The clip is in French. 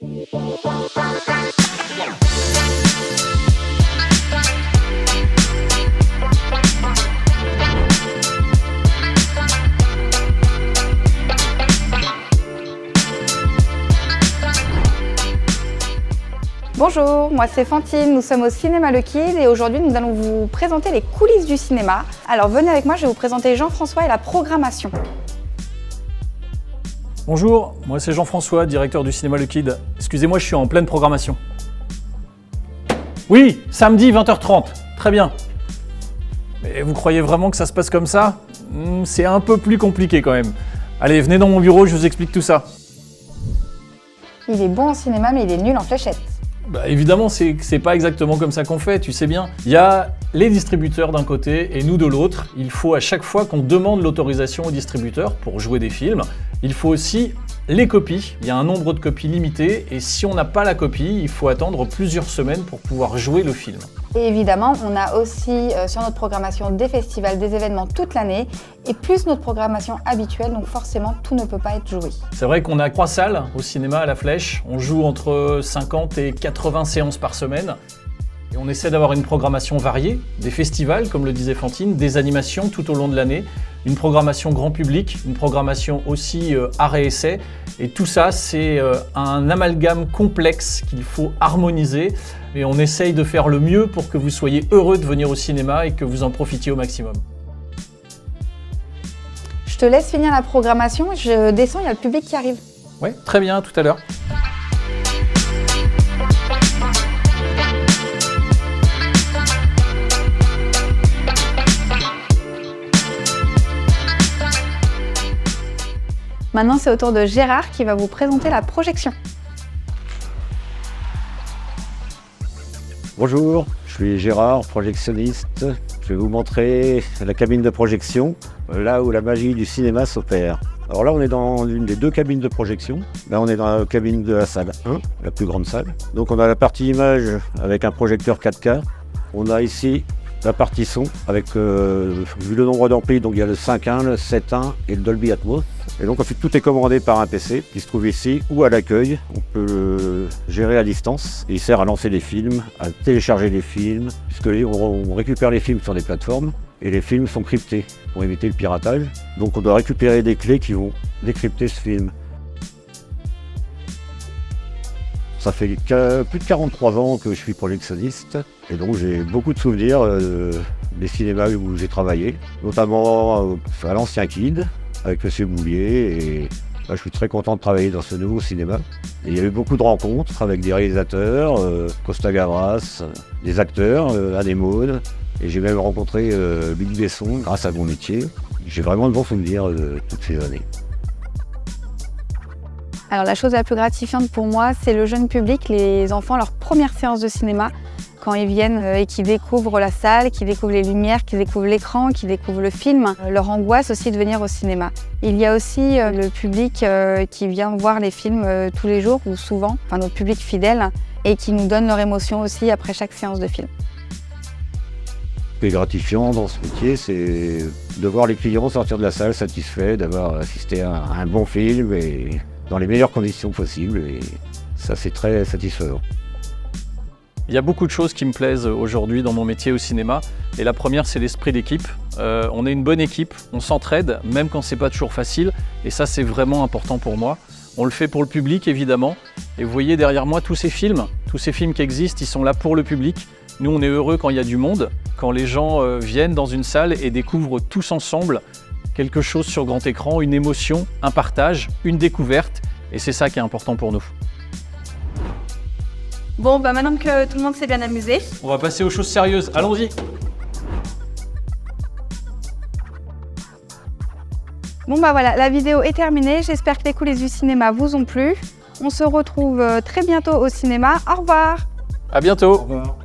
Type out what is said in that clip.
Bonjour, moi c'est Fantine, nous sommes au Cinéma Le Kid et aujourd'hui nous allons vous présenter les coulisses du cinéma. Alors venez avec moi, je vais vous présenter Jean-François et la programmation. Bonjour, moi c'est Jean-François, directeur du Cinéma Le Kid. Excusez-moi, je suis en pleine programmation. Oui, samedi 20h30, très bien. Mais vous croyez vraiment que ça se passe comme ça? C'est un peu plus compliqué quand même. Allez, venez dans mon bureau, je vous explique tout ça. Il est bon en cinéma mais il est nul en fléchettes. Bah évidemment, c'est pas exactement comme ça qu'on fait, tu sais bien. Il y a les distributeurs d'un côté et nous de l'autre. Il faut à chaque fois qu'on demande l'autorisation aux distributeurs pour jouer des films, il faut aussi les copies. Il y a un nombre de copies limité et si on n'a pas la copie, il faut attendre plusieurs semaines pour pouvoir jouer le film. Et évidemment, on a aussi sur notre programmation des festivals, des événements toute l'année et plus notre programmation habituelle, donc forcément tout ne peut pas être joué. C'est vrai qu'on a 3 salles au cinéma à la Flèche. On joue entre 50 et 80 séances par semaine. Et on essaie d'avoir une programmation variée, des festivals, comme le disait Fantine, des animations tout au long de l'année, une programmation grand public, une programmation aussi art et essai. Et tout ça, c'est un amalgame complexe qu'il faut harmoniser. Et on essaye de faire le mieux pour que vous soyez heureux de venir au cinéma et que vous en profitiez au maximum. Je te laisse finir la programmation, je descends, il y a le public qui arrive. Oui, très bien, à tout à l'heure. Maintenant, c'est au tour de Gérard qui va vous présenter la projection. Bonjour, je suis Gérard, projectionniste. Je vais vous montrer la cabine de projection, là où la magie du cinéma s'opère. Alors là, on est dans l'une des 2 cabines de projection. Là, on est dans la cabine de la salle 1, la plus grande salle. Donc on a la partie image avec un projecteur 4K. On a ici la partie son avec, vu le nombre d'amplis, donc il y a le 5.1, le 7.1 et le Dolby Atmos. Et donc ensuite tout est commandé par un PC qui se trouve ici ou à l'accueil. On peut le gérer à distance. Et il sert à lancer des films, à télécharger des films, puisque on récupère les films sur des plateformes et les films sont cryptés pour éviter le piratage. Donc on doit récupérer des clés qui vont décrypter ce film. Ça fait plus de 43 ans que je suis projectionniste et donc j'ai beaucoup de souvenirs des cinémas où j'ai travaillé, notamment à l'ancien Kid avec M. Boulier et là, je suis très content de travailler dans ce nouveau cinéma. Et il y a eu beaucoup de rencontres avec des réalisateurs, Costa Gavras, des acteurs, Anémone et j'ai même rencontré Luc Besson grâce à mon métier. J'ai vraiment de bons souvenirs de toutes ces années. Alors la chose la plus gratifiante pour moi, c'est le jeune public, les enfants, leur première séance de cinéma, quand ils viennent et qu'ils découvrent la salle, qu'ils découvrent les lumières, qu'ils découvrent l'écran, qu'ils découvrent le film, leur angoisse aussi de venir au cinéma. Il y a aussi le public qui vient voir les films tous les jours ou souvent, enfin notre public fidèle, et qui nous donne leur émotion aussi après chaque séance de film. Ce qui est gratifiant dans ce métier, c'est de voir les clients sortir de la salle satisfaits, d'avoir assisté à un bon film et dans les meilleures conditions possibles et ça c'est très satisfaisant. Il y a beaucoup de choses qui me plaisent aujourd'hui dans mon métier au cinéma et la première c'est l'esprit d'équipe. On est une bonne équipe, on s'entraide même quand c'est pas toujours facile et ça c'est vraiment important pour moi. On le fait pour le public évidemment et vous voyez derrière moi tous ces films qui existent, ils sont là pour le public. Nous on est heureux quand il y a du monde, quand les gens viennent dans une salle et découvrent tous ensemble quelque chose sur grand écran, une émotion, un partage, une découverte, et c'est ça qui est important pour nous. Bon, maintenant que tout le monde s'est bien amusé, on va passer aux choses sérieuses, allons-y. Bon voilà, la vidéo est terminée, j'espère que les coulisses du cinéma vous ont plu. On se retrouve très bientôt au cinéma, au revoir. À bientôt. Au revoir.